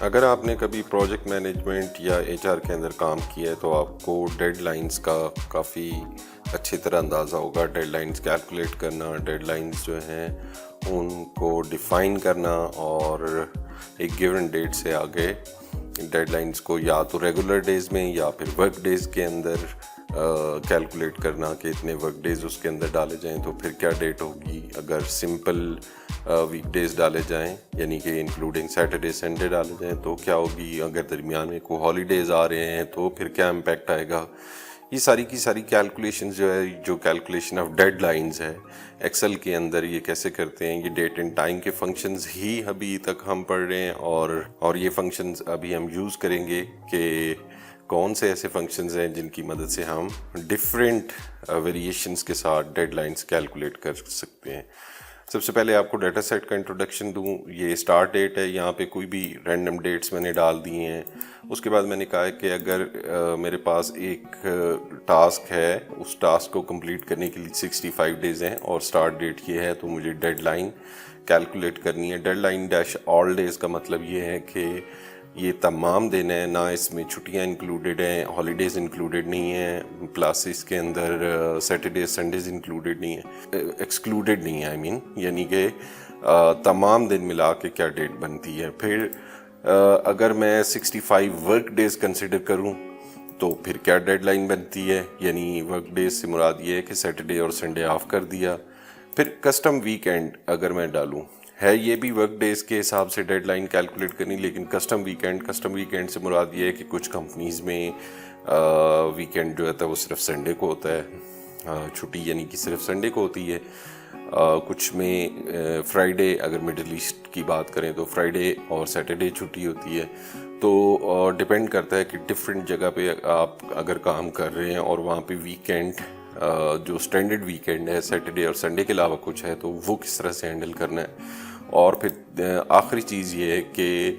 اگر آپ نے کبھی پروجیکٹ مینجمنٹ یا ایچ آر کے اندر کام کیا ہے تو آپ کو ڈیڈ لائنز کا کافی اچھی طرح اندازہ ہوگا. ڈیڈ لائنز کیلکولیٹ کرنا, ڈیڈ لائنز جو ہیں ان کو ڈیفائن کرنا اور ایک گیون ڈیٹ سے آگے ڈیڈ لائنز کو یا تو ریگولر ڈیز میں یا پھر ورک ڈیز کے اندر کیلکولیٹ کرنا کہ اتنے ورک ڈیز اس کے اندر ڈالے جائیں تو پھر کیا ڈیٹ ہوگی. اگر سمپل ویک ڈیز ڈالے جائیں یعنی کہ انکلوڈنگ سیٹرڈے سنڈے ڈالے جائیں تو کیا ہوگی. اگر درمیان میں کوئی ہالیڈیز آ رہے ہیں تو پھر کیا امپیکٹ آئے گا. یہ ساری کی ساری کیلکولیشنز جو ہے, جو کیلکولیشن آف ڈیڈ لائنز ہے ایکسل کے اندر, یہ کیسے کرتے ہیں. یہ ڈیٹ اینڈ ٹائم کے فنکشنز ہی ابھی تک ہم پڑھ رہے ہیں اور یہ فنکشنز ابھی ہم یوز کریں گے کہ کون سے ایسے فنکشنز ہیں جن کی مدد سے ہم ڈفرینٹ ویریشنز کے ساتھ ڈیڈ لائنز کیلکولیٹ کر سکتے ہیں. سب سے پہلے آپ کو ڈیٹا سیٹ کا انٹروڈکشن دوں. یہ اسٹارٹ ڈیٹ ہے, یہاں پہ کوئی بھی رینڈم ڈیٹس میں نے ڈال دیے ہیں. اس کے بعد میں نے کہا ہے کہ اگر میرے پاس ایک ٹاسک ہے, اس ٹاسک کو کمپلیٹ کرنے کے لیے 65 ڈیز ہیں اور اسٹارٹ ڈیٹ یہ ہے, تو مجھے ڈیڈ لائن کیلکولیٹ کرنی ہے. ڈیڈ لائن ڈیش آل ڈیز کا مطلب یہ ہے کہ یہ تمام دن ہیں, نہ اس میں چھٹیاں انکلوڈیڈ ہیں, ہالیڈیز انکلوڈیڈ نہیں ہیں, پلس اس کے اندر سیٹرڈے سنڈیز انکلوڈیڈ نہیں ہیں, ایکسکلوڈیڈ نہیں ہے آئی مین, یعنی کہ تمام دن ملا کے کیا ڈیٹ بنتی ہے. پھر اگر میں 65 ورک ڈیز کنسیڈر کروں تو پھر کیا ڈیڈ لائن بنتی ہے, یعنی ورک ڈیز سے مراد یہ ہے کہ سیٹرڈے اور سنڈے آف کر دیا. پھر کسٹم ویکینڈ اگر میں ڈالوں, ہے یہ بھی ورک ڈیز کے حساب سے ڈیڈ لائن کیلکولیٹ کرنی, لیکن کسٹم ویکینڈ سے مراد یہ ہے کہ کچھ کمپنیز میں ویکینڈ جو ہوتا ہے وہ صرف سنڈے کو ہوتا ہے, چھٹی یعنی کہ صرف سنڈے کو ہوتی ہے. کچھ میں فرائیڈے, اگر مڈل ایسٹ کی بات کریں تو فرائیڈے اور سیٹرڈے چھٹی ہوتی ہے. تو ڈپینڈ کرتا ہے کہ ڈفرینٹ جگہ پہ آپ اگر کام کر رہے ہیں اور وہاں پہ ویکینڈ جو اسٹینڈرڈ ویکینڈ ہے سیٹرڈے اور سنڈے کے علاوہ کچھ ہے تو وہ کس طرح سے ہینڈل کرنا ہے. اور پھر آخری چیز یہ ہے کہ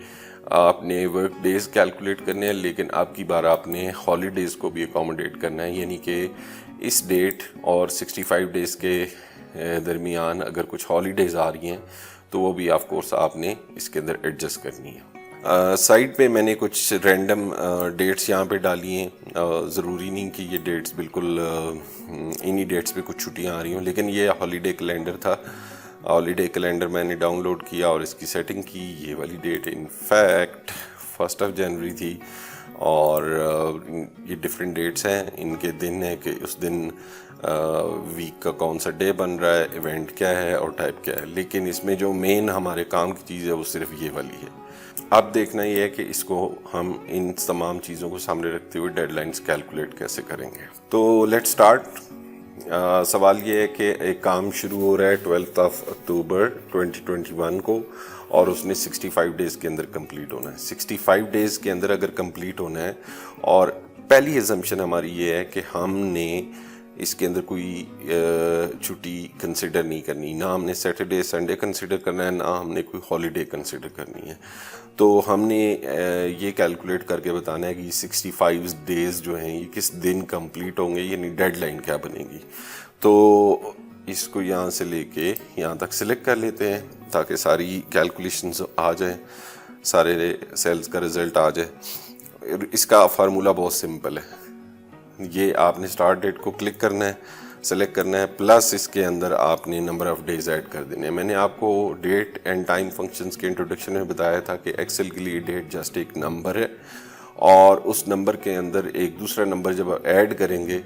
آپ نے ورک ڈیز کیلکولیٹ کرنے ہیں, لیکن اب کی بار آپ نے ہالیڈیز کو بھی اکوموڈیٹ کرنا ہے, یعنی کہ اس ڈیٹ اور 65 ڈیز کے درمیان اگر کچھ ہالیڈیز آ رہی ہیں تو وہ بھی آف کورس آپ نے اس کے اندر ایڈجسٹ کرنی ہے. سائڈ پہ میں نے کچھ رینڈم ڈیٹس یہاں پہ ڈالی ہیں. ضروری نہیں کہ یہ ڈیٹس بالکل انہی ڈیٹس پہ کچھ چھٹیاں آ رہی ہوں, لیکن یہ ہالیڈے کیلنڈر تھا. ہالیڈے کیلنڈر میں نے ڈاؤن لوڈ کیا اور اس کی سیٹنگ کی. یہ والی ڈیٹ ان فیکٹ 1 جنوری تھی, اور یہ ڈفرینٹ ڈیٹس ہیں, ان کے دن ہیں کہ اس دن ویک کا کون سا ڈے بن رہا ہے, ایونٹ کیا ہے اور ٹائپ کیا ہے. لیکن اس میں جو مین ہمارے کام کی چیز ہے وہ صرف یہ والی ہے. اب دیکھنا یہ ہے کہ اس کو ہم ان تمام چیزوں کو سامنے رکھتے ہوئے ڈیڈ لائنز کیلکولیٹ کیسے کریں گے. تو لیٹ سٹارٹ. سوال یہ ہے کہ ایک کام شروع ہو رہا ہے 12 اکتوبر 2021 کو, اور اس نے 65 ڈیز کے اندر کمپلیٹ ہونا ہے. 65 ڈیز کے اندر اگر کمپلیٹ ہونا ہے, اور پہلی ایزمپشن ہماری یہ ہے کہ ہم نے اس کے اندر کوئی چھٹی کنسیڈر نہیں کرنی, نہ ہم نے سیٹرڈے سنڈے کنسیڈر کرنا ہے, نہ ہم نے کوئی ہالیڈے کنسیڈر کرنی ہے. تو ہم نے یہ کیلکولیٹ کر کے بتانا ہے کہ یہ 65 ڈیز جو ہیں یہ کس دن کمپلیٹ ہوں گے, یعنی ڈیڈ لائن کیا بنے گی. تو اس کو یہاں سے لے کے یہاں تک سلیکٹ کر لیتے ہیں تاکہ ساری کیلکولیشنز آ جائیں, سارے سیلز کا رزلٹ آ جائے. اس کا فارمولہ بہت سمپل ہے. یہ آپ نے اسٹارٹ ڈیٹ کو کلک کرنا ہے, سلیکٹ کرنا ہے, پلس اس کے اندر آپ نے نمبر آف ڈیز ایڈ کر دینے ہیں. میں نے آپ کو ڈیٹ اینڈ ٹائم فنکشنز کے انٹروڈکشن میں بتایا تھا کہ ایکسل کے لیے ڈیٹ جسٹ ایک نمبر ہے, اور اس نمبر کے اندر ایک دوسرا نمبر جب ایڈ کریں گے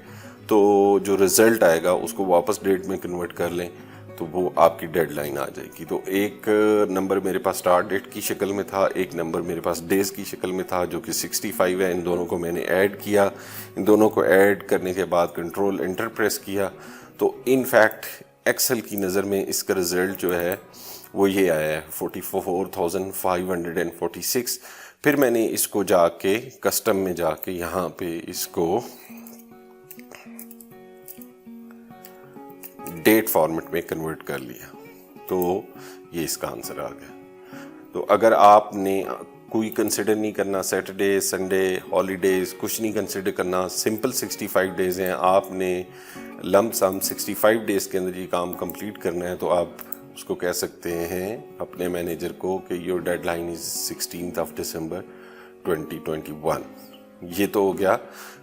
تو جو رزلٹ آئے گا اس کو واپس ڈیٹ میں کنورٹ کر لیں تو وہ آپ کی ڈیڈ لائن آ جائے گی. تو ایک نمبر میرے پاس اسٹارٹ ڈیٹ کی شکل میں تھا, ایک نمبر میرے پاس ڈیز کی شکل میں تھا جو کہ 65 ہے. ان دونوں کو میں نے ایڈ کیا, ان دونوں کو ایڈ کرنے کے بعد کنٹرول انٹر پریس کیا, تو ان فیکٹ ایکسل کی نظر میں اس کا رزلٹ جو ہے وہ یہ آیا ہے 44,546. پھر میں نے اس کو جا کے کسٹم میں جا کے یہاں پہ اس کو ڈیٹ فارمیٹ میں کنورٹ کر لیا, تو یہ اس کا آنسر آ گیا. تو اگر آپ نے کوئی کنسیڈر نہیں کرنا, سیٹرڈے سنڈے ہالیڈیز کچھ نہیں کنسیڈر کرنا, سمپل 65 ڈیز ہیں, آپ نے لمپ سم 65 ڈیز کے اندر یہ کام کمپلیٹ کرنا ہے, تو آپ اس کو کہہ سکتے ہیں اپنے مینیجر کو کہ یور ڈیڈ لائن از 16 دسمبر 2021. یہ تو ہو گیا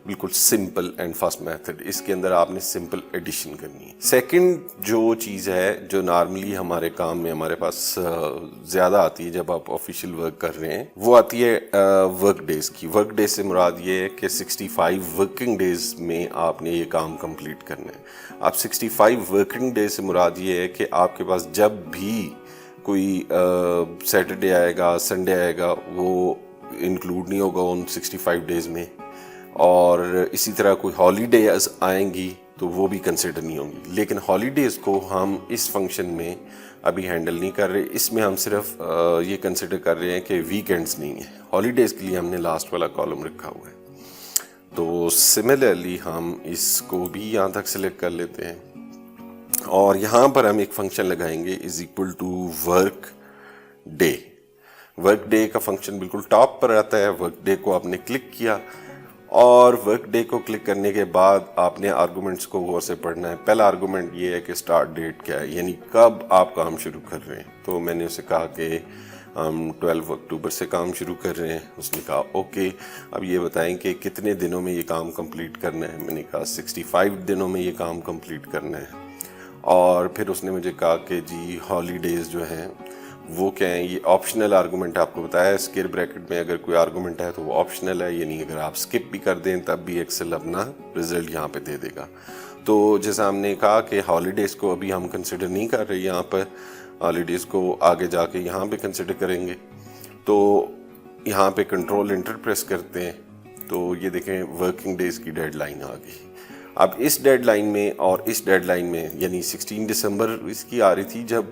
بالکل سمپل اینڈ فاسٹ میتھڈ. اس کے اندر آپ نے سمپل ایڈیشن کرنی ہے. سیکنڈ جو چیز ہے جو نارملی ہمارے کام میں ہمارے پاس زیادہ آتی ہے جب آپ آفیشیل ورک کر رہے ہیں، وہ آتی ہے ورک ڈیز کی. ورک ڈیز سے مراد یہ ہے کہ 65 ورکنگ ڈیز میں آپ نے یہ کام کمپلیٹ کرنا ہے. اب 65 ورکنگ ڈیز سے مراد یہ ہے کہ آپ کے پاس جب بھی کوئی سیٹرڈے آئے گا، سنڈے آئے گا، وہ انکلوڈ نہیں ہوگا ان 65 ڈیز میں، اور اسی طرح کوئی ہالیڈیز آئیں گی تو وہ بھی کنسیڈر نہیں ہوں گی. لیکن ہالیڈیز کو ہم اس فنکشن میں ابھی ہینڈل نہیں کر رہے. اس میں ہم صرف یہ کنسیڈر کر رہے ہیں کہ ویکینڈز نہیں ہیں. ہالیڈیز کے لیے ہم نے لاسٹ والا کالم رکھا ہوا ہے. تو سملرلی ہم اس کو بھی یہاں تک سلیکٹ کر لیتے ہیں، اور یہاں پر ہم ایک فنکشن لگائیں گے is equal to workday. Workday کا فنکشن بالکل ٹاپ پر آتا ہے. ورک ڈے کو آپ نے کلک کیا، اور ورک ڈے کو کلک کرنے کے بعد آپ نے آرگومنٹس کو غور سے پڑھنا ہے. پہلا آرگومنٹ یہ ہے کہ اسٹارٹ ڈیٹ کیا ہے، یعنی کب آپ کام شروع کر رہے ہیں. تو میں نے اسے کہا کہ ہم 12 اکتوبر سے کام شروع کر رہے ہیں. اس نے کہا اوکے، اب یہ بتائیں کہ کتنے دنوں میں یہ کام کمپلیٹ کرنا ہے. میں نے کہا 65 دنوں میں یہ کام کمپلیٹ کرنا ہے. اور پھر اس نے مجھے کہا کہ جی ہالیڈیز جو ہیں وہ کیا ہیں. یہ آپشنل آرگومنٹ آپ کو بتایا ہے. اسکیئر بریکٹ میں اگر کوئی آرگومنٹ ہے تو وہ آپشنل ہے، یعنی اگر آپ اسکپ بھی کر دیں تب بھی ایکسل اپنا رزلٹ یہاں پہ دے دے گا. تو جیسا ہم نے کہا کہ ہالیڈیز کو ابھی ہم کنسیڈر نہیں کر رہے یہاں پر، ہالیڈیز کو آگے جا کے یہاں پہ کنسیڈر کریں گے. تو یہاں پہ کنٹرول انٹر پریس کرتے ہیں تو یہ دیکھیں ورکنگ ڈیز کی ڈیڈ لائن آ گئی. اب اس ڈیڈ لائن میں اور اس ڈیڈ لائن میں، یعنی 16 دسمبر اس کی آ رہی تھی جب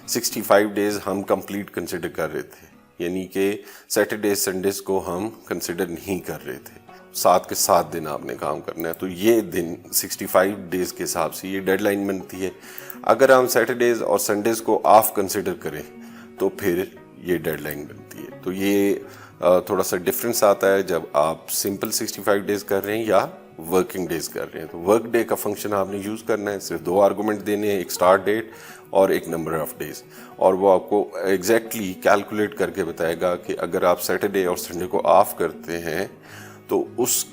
65 ڈیز ہم کمپلیٹ کنسیڈر کر رہے تھے، یعنی کہ سیٹرڈیز سنڈیز کو ہم کنسیڈر نہیں کر رہے تھے. 7 کے 7 دن آپ نے کام کرنا ہے. تو یہ دن 65 ڈیز کے حساب سے یہ ڈیڈ لائن بنتی ہے. اگر ہم سیٹرڈیز اور سنڈیز کو آف کنسیڈر کریں تو پھر یہ ڈیڈ لائن بنتی ہے. تو یہ تھوڑا سا ڈفرینس آتا ہے جب آپ سمپل 65 ڈیز کر رہے ہیں یا ورکنگ ڈیز کر رہے ہیں. تو ورک ڈے کا فنکشن آپ نے یوز کرنا ہے. صرف 2 آرگومنٹ دینے ہیں، ایک اسٹارٹ ڈیٹ اور ایک نمبر آف ڈیز، اور وہ آپ کو ایگزیکٹلی کیلکولیٹ کر کے بتائے گا کہ اگر آپ سیٹرڈے اور سنڈے کو آف کرتے ہیں تو اس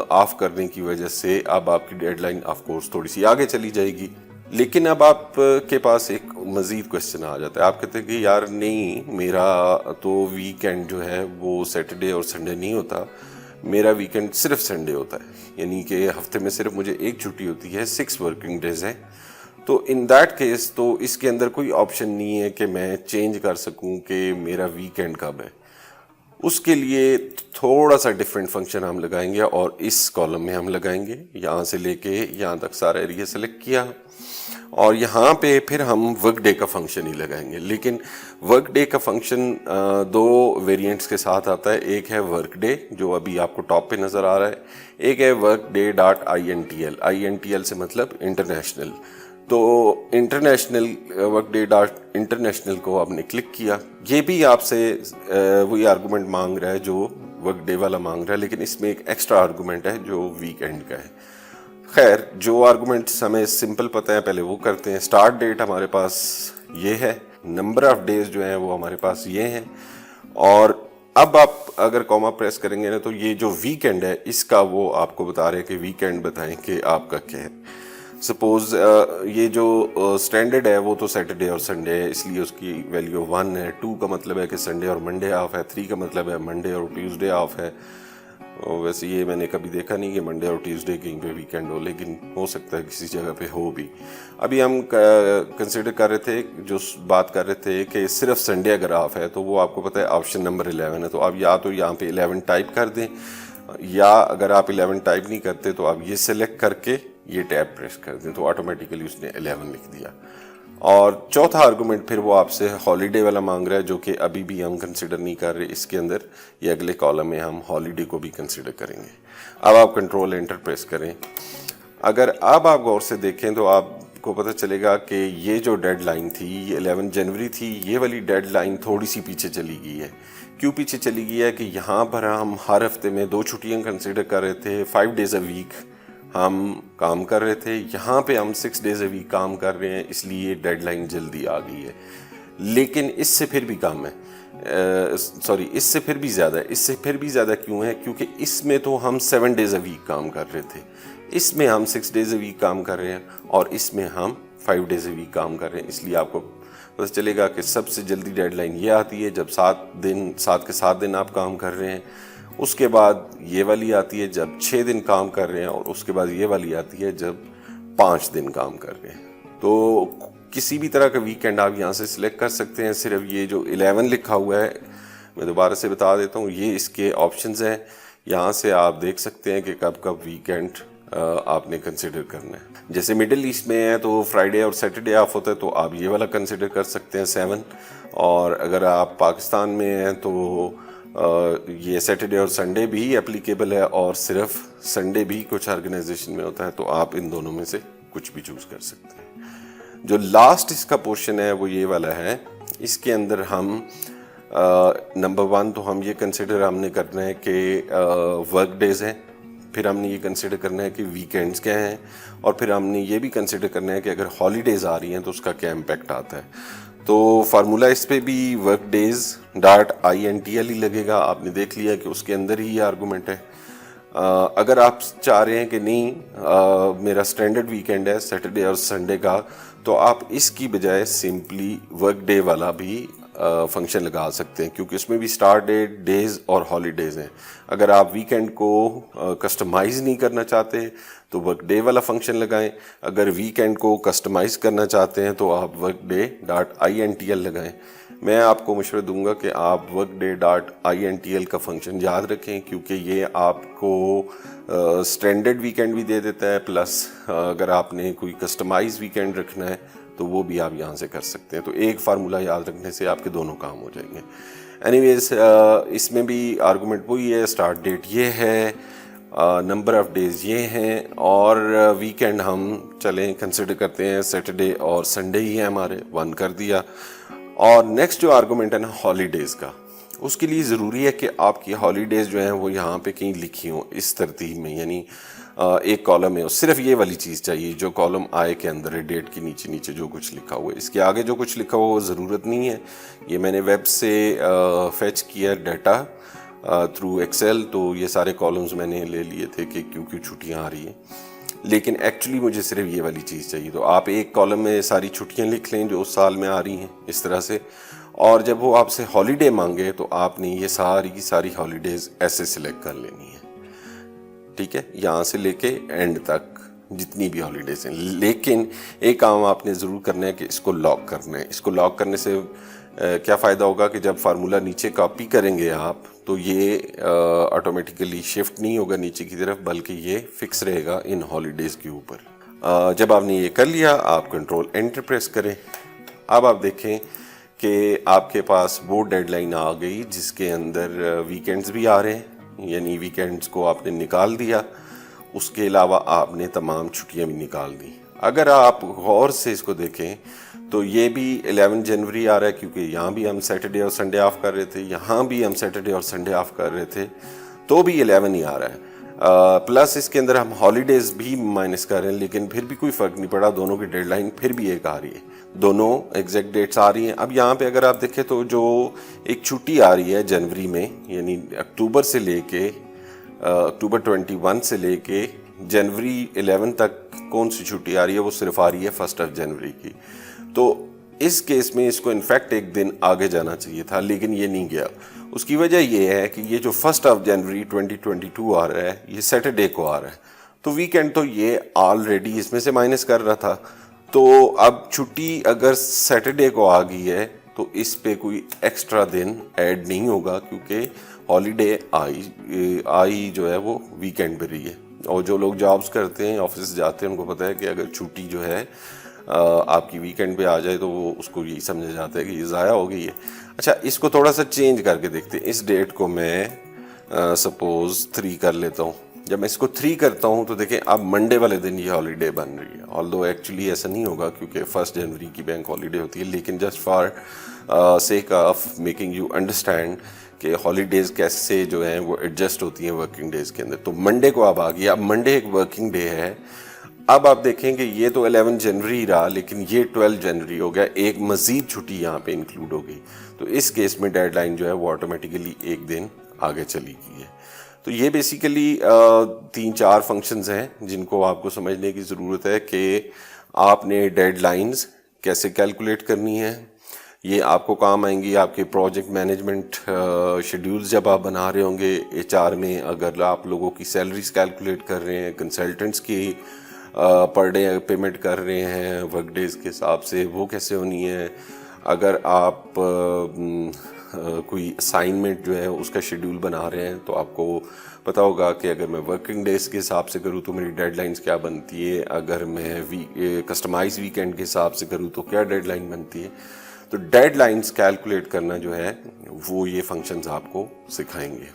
آف کرنے کی وجہ سے اب آپ کی ڈیڈ لائن آف کورس تھوڑی سی آگے چلی جائے گی. لیکن اب آپ کے پاس ایک مزید کوشچن آ جاتا ہے. آپ کہتے ہیں کہ یار نہیں، میرا تو ویکینڈ جو ہے وہ سیٹرڈے اور سنڈے نہیں ہوتا، میرا ویکینڈ صرف سنڈے ہوتا ہے، یعنی کہ ہفتے میں صرف مجھے ایک چھٹی ہوتی ہے، 6 ورکنگ ڈیز ہیں. تو ان دیٹ کیس تو اس کے اندر کوئی آپشن نہیں ہے کہ میں چینج کر سکوں کہ میرا ویکینڈ کب ہے. اس کے لیے تھوڑا سا ڈفرینٹ فنکشن ہم لگائیں گے، اور اس کالم میں ہم لگائیں گے. یہاں سے لے کے یہاں تک سارا ایریا سلیکٹ کیا، اور یہاں پہ پھر ہم ورک ڈے کا فنکشن ہی لگائیں گے. لیکن ورک ڈے کا فنکشن 2 ویریئنٹس کے ساتھ آتا ہے. ایک ہے ورک ڈے جو ابھی آپ کو ٹاپ پہ نظر آ رہا ہے، ایک ہے work day dot INTL. INTL سے مطلب انٹرنیشنل. تو international work day dot international کو آپ نے کلک کیا. یہ بھی آپ سے وہی آرگومنٹ مانگ رہا ہے جو ورک ڈے والا مانگ رہا ہے، لیکن اس میں ایک ایکسٹرا آرگومنٹ ہے جو ویک اینڈ کا ہے. خیر، جو آرگومنٹس ہمیں سمپل پتہ ہے پہلے وہ کرتے ہیں. اسٹارٹ ڈیٹ ہمارے پاس یہ ہے، نمبر آف ڈیز جو ہیں وہ ہمارے پاس یہ ہیں، اور اب آپ اگر کوما پریس کریں گے نا تو یہ جو ویکینڈ ہے اس کا وہ آپ کو بتا رہے ہیں کہ ویکینڈ بتائیں کہ آپ کا کیا ہے. سپوز یہ جو اسٹینڈرڈ ہے وہ تو سیٹرڈے اور سنڈے ہے، اس لیے اس کی ویلیو 1 ہے. 2 کا مطلب ہے کہ سنڈے اور منڈے آف ہے. 3 کا مطلب ہے منڈے اور ٹیوزڈے آف ہے. ویسے یہ میں نے کبھی دیکھا نہیں کہ منڈے اور ٹیوزڈے کہیں پہ ویکینڈ ہو، لیکن ہو سکتا ہے کسی جگہ پہ ہو بھی. ابھی ہم کنسیڈر کر رہے تھے، جو بات کر رہے تھے کہ صرف سنڈے اگر آف ہے تو وہ آپ کو پتہ ہے آپشن نمبر 11 ہے. تو آپ یا تو یہاں پہ 11 ٹائپ کر دیں، یا اگر آپ 11 ٹائپ نہیں کرتے تو آپ یہ سلیکٹ کر کے یہ ٹیب پریس کر دیں تو آٹومیٹیکلی اس نے 11 لکھ دیا. اور چوتھا آرگومنٹ پھر وہ آپ سے ہالیڈے والا مانگ رہا ہے، جو کہ ابھی بھی ہم کنسیڈر نہیں کر رہے اس کے اندر. یہ اگلے کالم میں ہم ہالیڈے کو بھی کنسیڈر کریں گے. اب آپ کنٹرول انٹر پریس کریں. اگر اب آپ غور سے دیکھیں تو آپ کو پتہ چلے گا کہ یہ جو ڈیڈ لائن تھی یہ 11 جنوری تھی. یہ والی ڈیڈ لائن تھوڑی سی پیچھے چلی گئی ہے. کیوں پیچھے چلی گئی ہے کہ یہاں پر ہم ہر ہفتے میں 2 چھٹیاں کنسیڈر کر رہے تھے، 5 days a week. ہم کام کر رہے تھے, یہاں پہ ہم 6 days a week کام کر رہے ہیں, اس لیے ڈیڈ لائن جلدی آ گئی ہے. لیکن اس سے پھر بھی کم ہے, اس سے پھر بھی زیادہ ہے. اس سے پھر بھی زیادہ کیوں ہے؟ کیونکہ اس میں تو ہم 7 days a week کام کر رہے تھے, اس میں ہم 6 days a week کام کر رہے ہیں, اور اس میں ہم 5 days a week کام کر رہے ہیں. اس لیے آپ کو پتہ چلے گا کہ سب سے جلدی ڈیڈ لائن یہ آتی ہے جب 7 کے 7 دن آپ کام کر رہے ہیں. اس کے بعد یہ والی آتی ہے جب 6 دن کام کر رہے ہیں, اور اس کے بعد یہ والی آتی ہے جب 5 دن کام کر رہے ہیں. تو کسی بھی طرح کا ویکینڈ آپ یہاں سے سلیکٹ کر سکتے ہیں. صرف یہ جو 11 لکھا ہوا ہے, میں دوبارہ سے بتا دیتا ہوں, یہ اس کے آپشنز ہیں. یہاں سے آپ دیکھ سکتے ہیں کہ کب کب ویکینڈ آپ نے کنسیڈر کرنا ہے. جیسے مڈل ایسٹ میں ہے تو فرائیڈے اور سیٹرڈے آف ہوتا ہے, تو آپ یہ والا کنسیڈر کر سکتے ہیں 7. اور اگر آپ پاکستان میں ہیں تو یہ سیٹرڈے اور سنڈے بھی اپلیکیبل ہے, اور صرف سنڈے بھی کچھ آرگنائزیشن میں ہوتا ہے, تو آپ ان دونوں میں سے کچھ بھی چوز کر سکتے ہیں. جو لاسٹ اس کا پورشن ہے وہ یہ والا ہے. اس کے اندر ہم نمبر 1 تو ہم یہ کنسیڈر ہم نے کرنا ہے کہ ورک ڈیز ہیں, پھر ہم نے یہ کنسیڈر کرنا ہے کہ ویکینڈز کیا ہیں, اور پھر ہم نے یہ بھی کنسیڈر کرنا ہے کہ اگر ہالیڈیز آ رہی ہیں تو اس کا کیا امپیکٹ آتا ہے. تو فارمولا اس پہ بھی workdays.intl ہی لگے گا. آپ نے دیکھ لیا کہ اس کے اندر ہی یہ آرگومنٹ ہے. اگر آپ چاہ رہے ہیں کہ نہیں میرا اسٹینڈرڈ ویکینڈ ہے سیٹرڈے اور سنڈے کا, تو آپ اس کی بجائے سمپلی ورک ڈے والا بھی فنکشن لگا سکتے ہیں, کیونکہ اس میں بھی اسٹارٹ ڈیٹ, ڈیز اور ہالیڈیز ہیں. اگر آپ ویکینڈ کو کسٹمائز نہیں کرنا چاہتے تو ورک ڈے والا فنکشن لگائیں. اگر ویکینڈ کو کسٹمائز کرنا چاہتے ہیں تو آپ workday.intl لگائیں. میں آپ کو مشورہ دوں گا کہ آپ workday.intl کا فنکشن یاد رکھیں, کیونکہ یہ آپ کو اسٹینڈرڈ ویکینڈ بھی دے دیتا ہے, پلس اگر آپ نے کوئی کسٹمائز ویکینڈ رکھنا ہے تو وہ بھی آپ یہاں سے کر سکتے ہیں. تو ایک فارمولہ یاد رکھنے سے آپ کے دونوں کام ہو جائیں گے. اینی ویز اس میں بھی آرگومنٹ وہی ہے, اسٹارٹ ڈیٹ یہ ہے, نمبر آف ڈیز یہ ہیں, اور ویکینڈ ہم چلیں کنسیڈر کرتے ہیں سیٹرڈے اور سنڈے ہی ہیں ہمارے, 1 کر دیا. اور نیکسٹ جو آرگومنٹ ہے نا ہالیڈیز کا, اس کے لیے ضروری ہے کہ آپ کی ہالیڈیز جو ہیں وہ یہاں پہ کہیں لکھی ہوں اس ترتیب میں, یعنی ایک کالم ہے, صرف یہ والی چیز چاہیے جو کالم آئے کے اندر ہے, ڈیٹ کے نیچے جو کچھ لکھا ہوا ہے. اس کے آگے جو کچھ لکھا ہوا وہ ضرورت نہیں ہے. یہ میں نے ویب سے فیچ کیا ڈیٹا تھرو ایکسل, تو یہ سارے کالمز میں نے لے لیے تھے کہ کیوں چھٹیاں آ رہی ہیں, لیکن ایکچولی مجھے صرف یہ والی چیز چاہیے. تو آپ ایک کالم میں ساری چھٹیاں لکھ لیں جو اس سال میں آ رہی ہیں اس طرح سے, اور جب وہ آپ سے ہالیڈے مانگے تو آپ نے یہ ساری کی ساری ہالیڈیز ایسے سلیکٹ کر لینی ہے. ٹھیک ہے, یہاں سے لے کے اینڈ تک جتنی بھی ہالیڈیز ہیں. لیکن ایک کام آپ نے ضرور کرنا ہے کہ اس کو لاک کرنا ہے. اس کو لاک کرنے سے کیا فائدہ ہوگا کہ جب فارمولہ نیچے کاپی کریں گے آپ تو یہ آٹومیٹیکلی شفٹ نہیں ہوگا نیچے کی طرف, بلکہ یہ فکس رہے گا ان ہالیڈیز کے اوپر. جب آپ نے یہ کر لیا, آپ کنٹرول انٹر پریس کریں. اب آپ دیکھیں کہ آپ کے پاس وہ ڈیڈ لائن آ گئی جس کے اندر ویکینڈز بھی آ رہے ہیں, یعنی ویکینڈز کو آپ نے نکال دیا, اس کے علاوہ آپ نے تمام چھٹیاں بھی نکال دیں. اگر آپ غور سے اس کو دیکھیں تو یہ بھی 11 جنوری آ رہا ہے, کیونکہ یہاں بھی ہم سیٹرڈے اور سنڈے آف کر رہے تھے, یہاں بھی ہم سیٹرڈے اور سنڈے آف کر رہے تھے, تو بھی 11 ہی آ رہا ہے. پلس اس کے اندر ہم ہالیڈیز بھی مائنس کر رہے ہیں, لیکن پھر بھی کوئی فرق نہیں پڑا, دونوں کی ڈیڈ لائن پھر بھی ایک آ رہی ہے, دونوں ایگزیکٹ ڈیٹس آ رہی ہیں. اب یہاں پہ اگر آپ دیکھیں تو جو ایک چھٹی آ رہی ہے جنوری میں, یعنی اکتوبر سے لے کے اکتوبر 21 سے لے کے جنوری 11 تک کون سی چھٹی آ رہی ہے, وہ صرف آ رہی ہے 1 جنوری کی. تو اس کیس میں اس کو انفیکٹ ایک دن آگے جانا چاہیے تھا, لیکن یہ نہیں گیا. اس کی وجہ یہ ہے کہ یہ جو 1 جنوری 2022 آ رہا ہے یہ سیٹرڈے کو آ رہا ہے, تو ویکینڈ تو یہ آلریڈی اس میں سے مائنس کر رہا تھا. تو اب چھٹی اگر سیٹرڈے کو آ گئی ہے تو اس پہ کوئی ایکسٹرا دن ایڈ نہیں ہوگا, کیونکہ ہالیڈے آئی جو ہے وہ ویکینڈ پہ رہی ہے. اور جو لوگ جابس کرتے ہیں, آفس جاتے ہیں, ان کو پتہ ہے کہ اگر چھٹی جو ہے آپ کی ویکینڈ پہ آ جائے تو وہ اس کو یہی سمجھا جاتا ہے کہ یہ ضائع ہو گئی ہے. اچھا, اس کو تھوڑا سا چینج کر کے دیکھتے ہیں. اس ڈیٹ کو میں سپوز 3 کر لیتا ہوں. جب میں اس کو 3 کرتا ہوں تو دیکھیں اب منڈے والے دن یہ ہالیڈے بن رہی ہے, آلدو ایکچولی ایسا نہیں ہوگا کیونکہ 1 جنوری کی بینک ہالیڈے ہوتی ہے, لیکن just for sake of making you understand کہ ہالیڈیز کیسے جو ہیں وہ ایڈجسٹ ہوتی ہیں ورکنگ ڈیز کے اندر. تو منڈے کو اب آ گیا. اب منڈے ایک ورکنگ ڈے ہے. اب آپ دیکھیں کہ یہ تو 11 جنوری رہا لیکن یہ 12 جنوری ہو گیا, ایک مزید چھٹی یہاں پہ انکلوڈ ہو گئی. تو اس کیس میں ڈیڈ لائن جو ہے وہ آٹومیٹیکلی ایک دن آگے چلی گئی ہے. تو یہ بیسیکلی 3-4 فنکشنز ہیں جن کو آپ کو سمجھنے کی ضرورت ہے کہ آپ نے ڈیڈ لائنز کیسے کیلکولیٹ کرنی ہے. یہ آپ کو کام آئیں گی آپ کے پروجیکٹ مینجمنٹ شیڈیولز جب آپ بنا رہے ہوں گے ایچ آر میں. اگر آپ لوگوں کی سیلریز کیلکولیٹ کر رہے ہیں, کنسلٹنٹس کی پر ڈے پیمنٹ کر رہے ہیں ورک ڈیز کے حساب سے, وہ کیسے ہونی ہے. اگر آپ کوئی اسائنمنٹ جو ہے اس کا شیڈیول بنا رہے ہیں تو آپ کو پتہ ہوگا کہ اگر میں ورکنگ ڈیز کے حساب سے کروں تو میری ڈیڈ لائنز کیا بنتی ہے, اگر میں کسٹمائز ویکینڈ کے حساب سے کروں تو کیا ڈیڈ لائن بنتی ہے. تو ڈیڈ لائنز کیلکولیٹ کرنا جو ہے وہ یہ فنکشنز آپ کو سکھائیں گے.